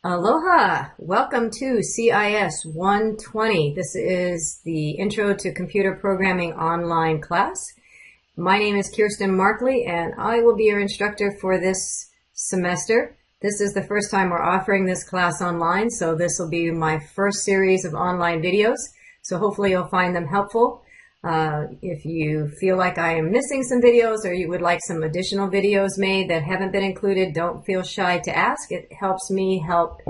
Aloha! Welcome to CIS120. This is the Intro to Computer Programming online class. My name is Kirsten Markley and I will be your instructor for this semester. This is the first time we're offering this class online, so this will be my first series of online videos. So hopefully you'll find them helpful. If you feel like I am missing some videos or you would like some additional videos made that haven't been included, don't feel shy to ask. It helps me help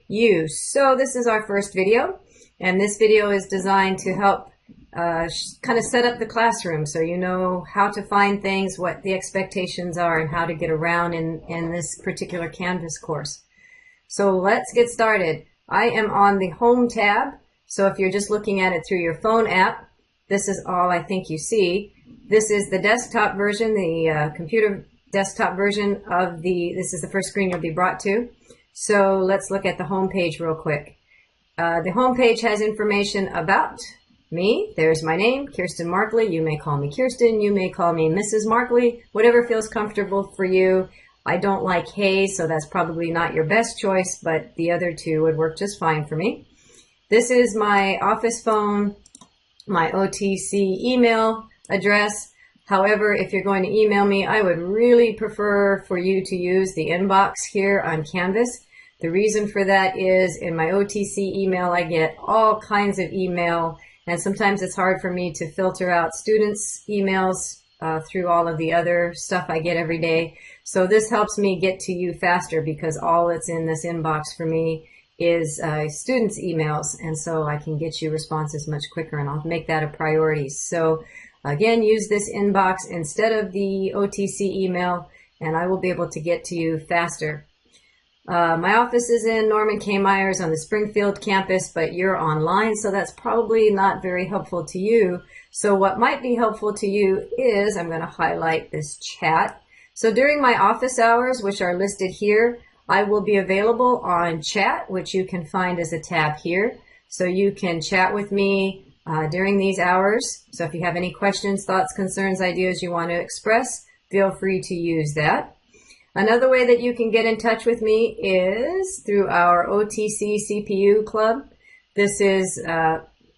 you. So this is our first video, and this video is designed to help kind of set up the classroom so you know how to find things, what the expectations are, and how to get around in this particular Canvas course. So let's get started. I am on the Home tab, so if you're just looking at it through your phone app, this is all I think you see. This is the desktop version, the computer desktop version of this is the first screen you'll be brought to. So let's look at the home page real quick. The home page has information about me. There's my name, Kirsten Markley. You may call me Kirsten. You may call me Mrs. Markley. Whatever feels comfortable for you. I don't like Hey, so that's probably not your best choice, but the other two would work just fine for me. This is my office phone, my OTC email address. However, if you're going to email me, I would really prefer for you to use the inbox here on Canvas. The reason for that is in my OTC email, I get all kinds of email, and sometimes it's hard for me to filter out students' emails through all of the other stuff I get every day. So this helps me get to you faster because all that's in this inbox for me is students' emails, and so I can get you responses much quicker, and I'll make that a priority. So again, use this inbox instead of the OTC email, and I will be able to get to you faster. My office is in Norman K. Myers on the Springfield campus, but you're online, so that's probably not very helpful to you. So what might be helpful to you is, I'm going to highlight this chat. So during my office hours, which are listed here, I will be available on chat, which you can find as a tab here. So you can chat with me during these hours. So if you have any questions, thoughts, concerns, ideas you want to express, feel free to use that. Another way that you can get in touch with me is through our OTC CPU club. This is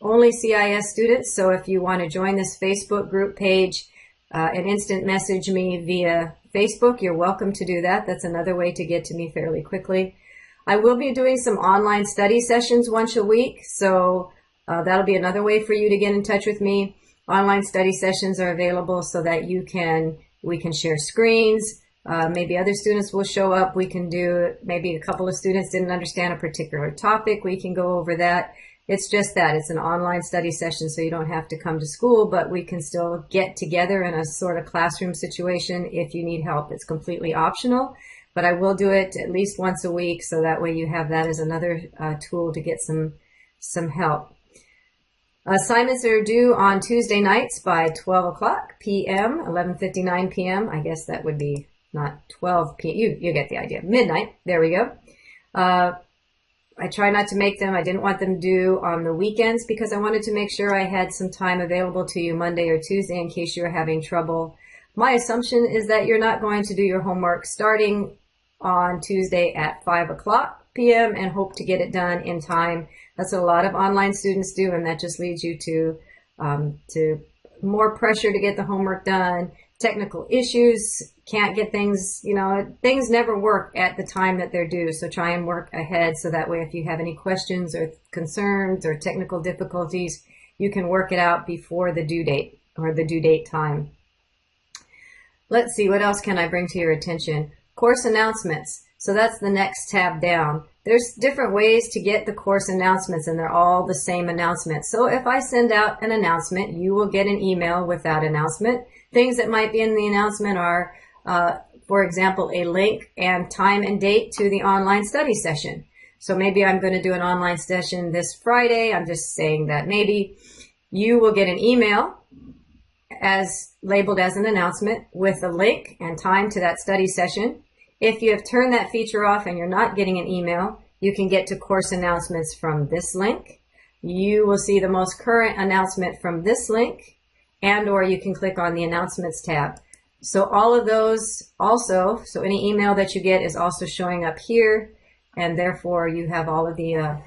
only CIS students, so if you want to join this Facebook group page and instant message me via Facebook, you're welcome to do that. That's another way to get to me fairly quickly. I will be doing some online study sessions once a week, so that'll be another way for you to get in touch with me. Online study sessions are available so that we can share screens. Maybe other students will show up. We can do, maybe a couple of students didn't understand a particular topic. We can go over that. It's just that it's an online study session, so you don't have to come to school, but we can still get together in a sort of classroom situation if you need help. It's completely optional, but I will do it at least once a week, so that way you have that as another tool to get some help. Assignments are due on Tuesday nights by 12 o'clock p.m., 11:59 p.m. I guess that would be not 12 p.m. You get the idea. Midnight. There we go. I try not to make them. I didn't want them due on the weekends because I wanted to make sure I had some time available to you Monday or Tuesday in case you were having trouble. My assumption is that you're not going to do your homework starting on Tuesday at 5 o'clock p.m. and hope to get it done in time. That's what a lot of online students do, and that just leads you to more pressure to get the homework done. Technical issues, can't get things, things never work at the time that they're due. So try and work ahead so that way if you have any questions or concerns or technical difficulties, you can work it out before the due date or the due date time. Let's see, what else can I bring to your attention? Course announcements. So that's the next tab down. There's different ways to get the course announcements, and they're all the same announcement. So if I send out an announcement, you will get an email with that announcement. Things that might be in the announcement are, for example, a link and time and date to the online study session. So maybe I'm going to do an online session this Friday. I'm just saying that maybe you will get an email as labeled as an announcement with a link and time to that study session. If you have turned that feature off and you're not getting an email, you can get to course announcements from this link. You will see the most current announcement from this link, and or you can click on the announcements tab. So all of those also, so any email that you get is also showing up here. and therefore you have all of the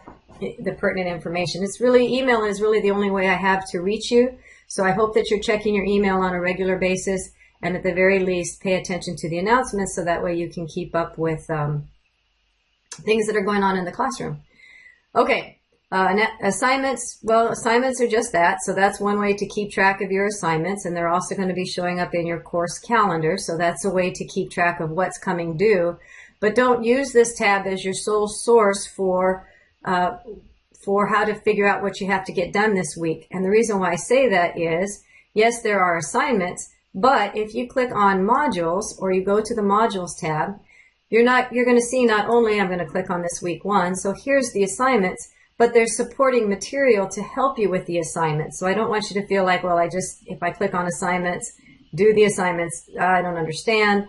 pertinent information. Email is really the only way I have to reach you. So I hope that you're checking your email on a regular basis, and at the very least, pay attention to the announcements so that way you can keep up with things that are going on in the classroom. Okay, assignments. Well, assignments are just that. So that's one way to keep track of your assignments, and they're also going to be showing up in your course calendar. So that's a way to keep track of what's coming due. But don't use this tab as your sole source for how to figure out what you have to get done this week. And the reason why I say that is, yes, there are assignments, but if you click on modules or you go to the modules tab, you're going to see not only I'm going to click on this week 1, so here's the assignments, but there's supporting material to help you with the assignments. So I don't want you to feel like, well, if I click on assignments, do the assignments, I don't understand.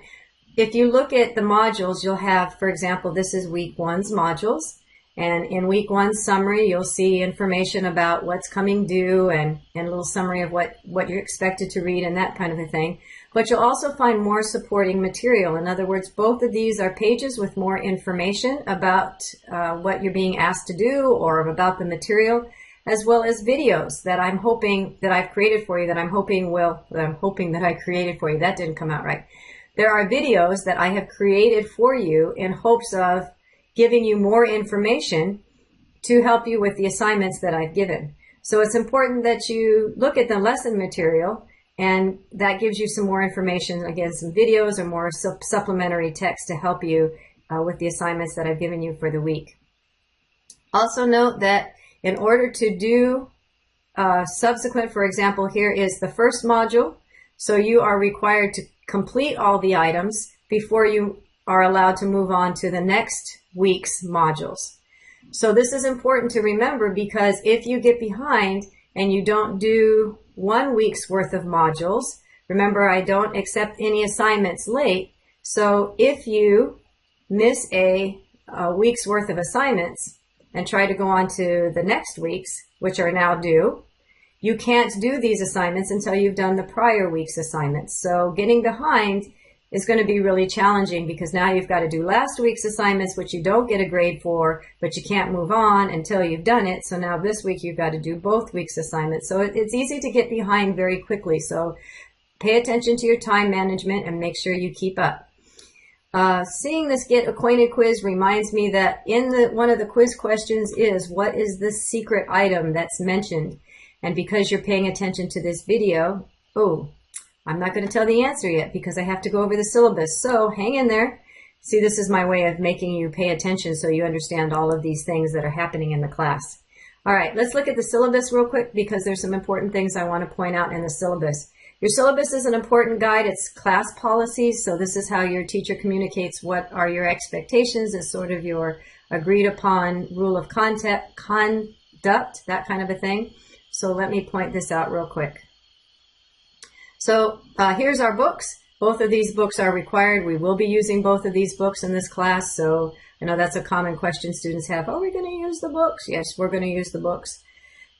If you look at the modules, you'll have, for example, this is week 1's modules. And in week 1's summary, you'll see information about what's coming due and a little summary of what you're expected to read and that kind of a thing. But you'll also find more supporting material. In other words, both of these are pages with more information about what you're being asked to do or about the material, as well as videos that I'm hoping that I've created for you, that I'm hoping that I created for you. That didn't come out right. There are videos that I have created for you in hopes of giving you more information to help you with the assignments that I've given. So it's important that you look at the lesson material, and that gives you some more information, again, some videos or more supplementary text to help you with the assignments that I've given you for the week. Also note that in order to do subsequent, for example, here is the first module. So you are required to complete all the items before you are allowed to move on to the next week's modules. So this is important to remember, because if you get behind and you don't do 1 week's worth of modules, remember, I don't accept any assignments late. So if you miss a week's worth of assignments and try to go on to the next week's, which are now due, you can't do these assignments until you've done the prior week's assignments. So getting behind is going to be really challenging, because now you've got to do last week's assignments, which you don't get a grade for, but you can't move on until you've done it. So now this week you've got to do both weeks' assignments. So it's easy to get behind very quickly. So pay attention to your time management and make sure you keep up. Seeing this Get Acquainted quiz reminds me that in one of the quiz questions is, what is the secret item that's mentioned? And because you're paying attention to this video, I'm not going to tell the answer yet because I have to go over the syllabus. So hang in there. See, this is my way of making you pay attention so you understand all of these things that are happening in the class. All right, let's look at the syllabus real quick, because there's some important things I want to point out in the syllabus. Your syllabus is an important guide. It's class policies. So this is how your teacher communicates what are your expectations. It's sort of your agreed upon rule of conduct, that kind of a thing. So let me point this out real quick. So here's our books. Both of these books are required. We will be using both of these books in this class. So I know that's a common question students have. Are we going to use the books? Yes, we're going to use the books.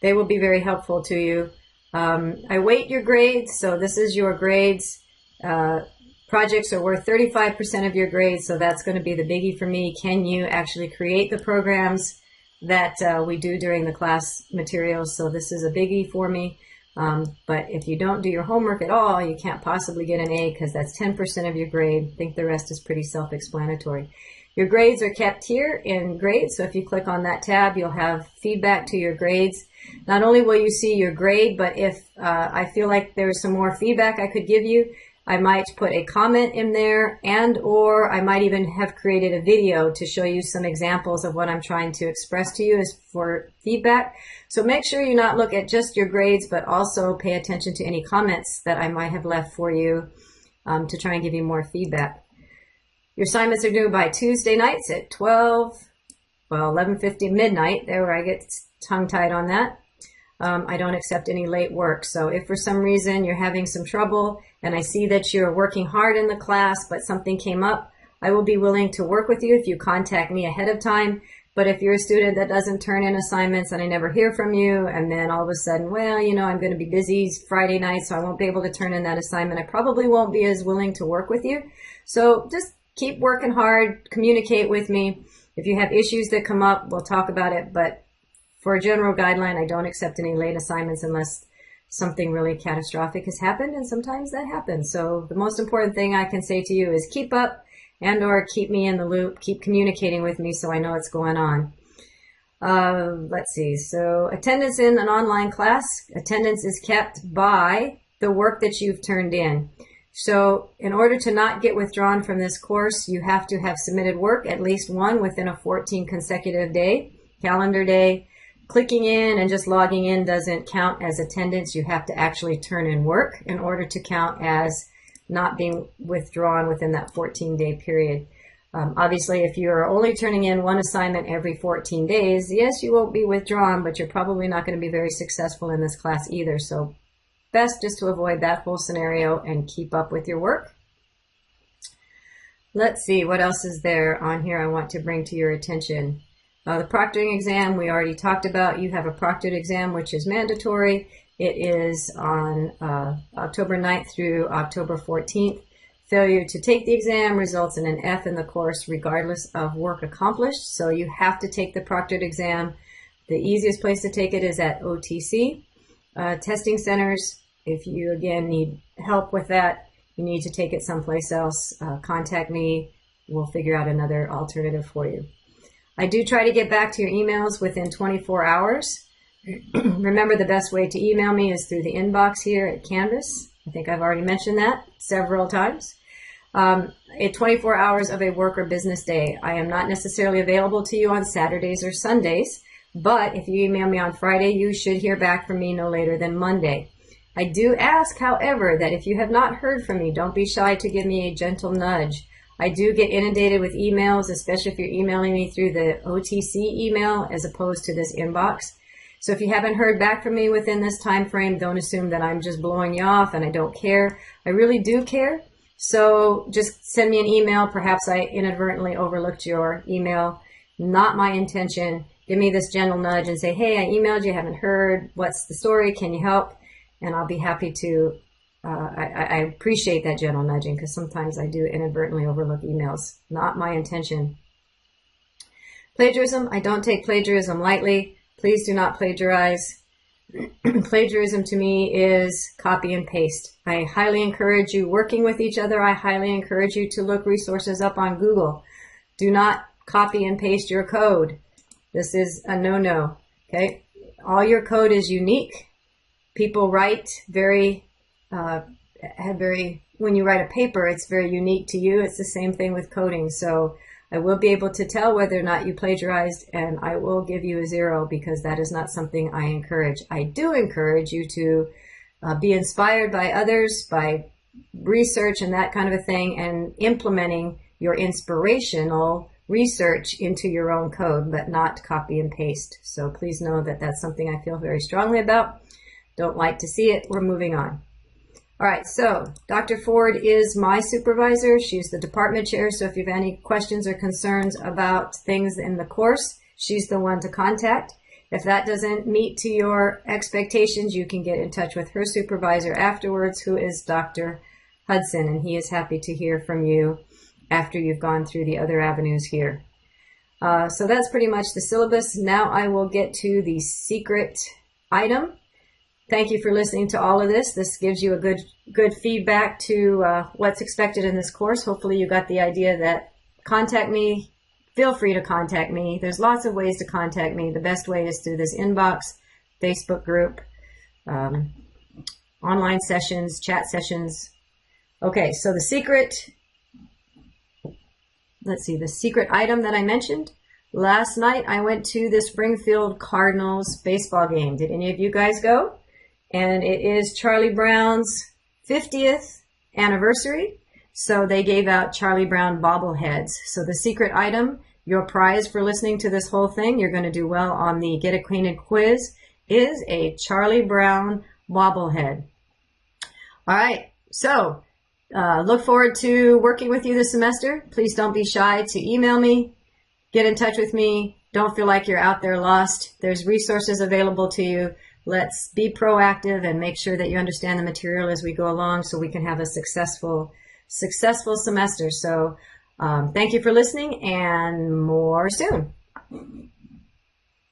They will be very helpful to you. I weight your grades. So this is your grades. Projects are worth 35% of your grades. So that's going to be the biggie for me. Can you actually create the programs that we do during the class materials? So this is a biggie for me. But if you don't do your homework at all, you can't possibly get an A, because that's 10% of your grade. I think the rest is pretty self-explanatory. Your grades are kept here in grades. So if you click on that tab, you'll have feedback to your grades. Not only will you see your grade, but if I feel like there's some more feedback I could give you, I might put a comment in there, or I might even have created a video to show you some examples of what I'm trying to express to you as for feedback. So make sure you not look at just your grades, but also pay attention to any comments that I might have left for you to try and give you more feedback. Your assignments are due by Tuesday nights at 11:50 midnight. There where I get tongue-tied on that. I don't accept any late work. So if for some reason you're having some trouble and I see that you're working hard in the class, but something came up, I will be willing to work with you if you contact me ahead of time. But if you're a student that doesn't turn in assignments and I never hear from you, and then all of a sudden, well, I'm going to be busy Friday night, so I won't be able to turn in that assignment, I probably won't be as willing to work with you. So just keep working hard, communicate with me. If you have issues that come up, we'll talk about it, but for a general guideline, I don't accept any late assignments unless something really catastrophic has happened, and sometimes that happens. So the most important thing I can say to you is keep up and or keep me in the loop, keep communicating with me so I know what's going on. Let's see, so attendance in an online class, attendance is kept by the work that you've turned in. So in order to not get withdrawn from this course, you have to have submitted work, at least one within a 14 consecutive calendar day. Clicking in and just logging in doesn't count as attendance. You have to actually turn in work in order to count as not being withdrawn within that 14-day period. Obviously, if you're only turning in one assignment every 14 days, yes, you won't be withdrawn, but you're probably not going to be very successful in this class either. So best just to avoid that whole scenario and keep up with your work. Let's see, what else is there on here I want to bring to your attention. The proctoring exam we already talked about. You have a proctored exam, which is mandatory. It is on October 9th through October 14th. Failure to take the exam results in an F in the course regardless of work accomplished. So you have to take the proctored exam. The easiest place to take it is at OTC. Testing centers, if you again need help with that, you need to take it someplace else, contact me. We'll figure out another alternative for you. I do try to get back to your emails within 24 hours. Remember, the best way to email me is through the inbox here at Canvas. I think I've already mentioned that several times. At 24 hours of a work or business day. I am not necessarily available to you on Saturdays or Sundays, but if you email me on Friday, you should hear back from me no later than Monday. I do ask, however, that if you have not heard from me, don't be shy to give me a gentle nudge. I do get inundated with emails, especially if you're emailing me through the OTC email as opposed to this inbox. So if you haven't heard back from me within this time frame, don't assume that I'm just blowing you off and I don't care. I really do care. So just send me an email. Perhaps I inadvertently overlooked your email. Not my intention. Give me this gentle nudge and say, hey, I emailed you, haven't heard. What's the story? Can you help? And I'll be happy to. I appreciate that gentle nudging because sometimes I do inadvertently overlook emails. Not my intention. Plagiarism. I don't take plagiarism lightly. Please do not plagiarize. Plagiarism to me is copy and paste. I highly encourage you working with each other. I highly encourage you to look resources up on Google. Do not copy and paste your code. This is a no-no. Okay? All your code is unique. People write when you write a paper, it's very unique to you. It's the same thing with coding. So I will be able to tell whether or not you plagiarized, and I will give you a 0 because that is not something I encourage. I do encourage you to be inspired by others, by research and that kind of a thing, and implementing your inspirational research into your own code, but not copy and paste. So please know that that's something I feel very strongly about. Don't like to see it. We're moving on. All right, so Dr. Ford is my supervisor. She's the department chair, so if you have any questions or concerns about things in the course, she's the one to contact. If that doesn't meet to your expectations, you can get in touch with her supervisor afterwards, who is Dr. Hudson, and he is happy to hear from you after you've gone through the other avenues here. So that's pretty much the syllabus. Now I will get to the secret item. Thank you for listening to all of this. This gives you a good feedback to what's expected in this course. Hopefully you got the idea that contact me. Feel free to contact me. There's lots of ways to contact me. The best way is through this inbox, Facebook group, online sessions, chat sessions. Okay, so the secret item that I mentioned. Last night I went to the Springfield Cardinals baseball game. Did any of you guys go? And it is Charlie Brown's 50th anniversary. So they gave out Charlie Brown bobbleheads. So the secret item, your prize for listening to this whole thing, you're going to do well on the Get Acquainted quiz, is a Charlie Brown bobblehead. All right. So look forward to working with you this semester. Please don't be shy to email me. Get in touch with me. Don't feel like you're out there lost. There's resources available to you. Let's be proactive and make sure that you understand the material as we go along so we can have a successful semester. So Thank you for listening, and more soon.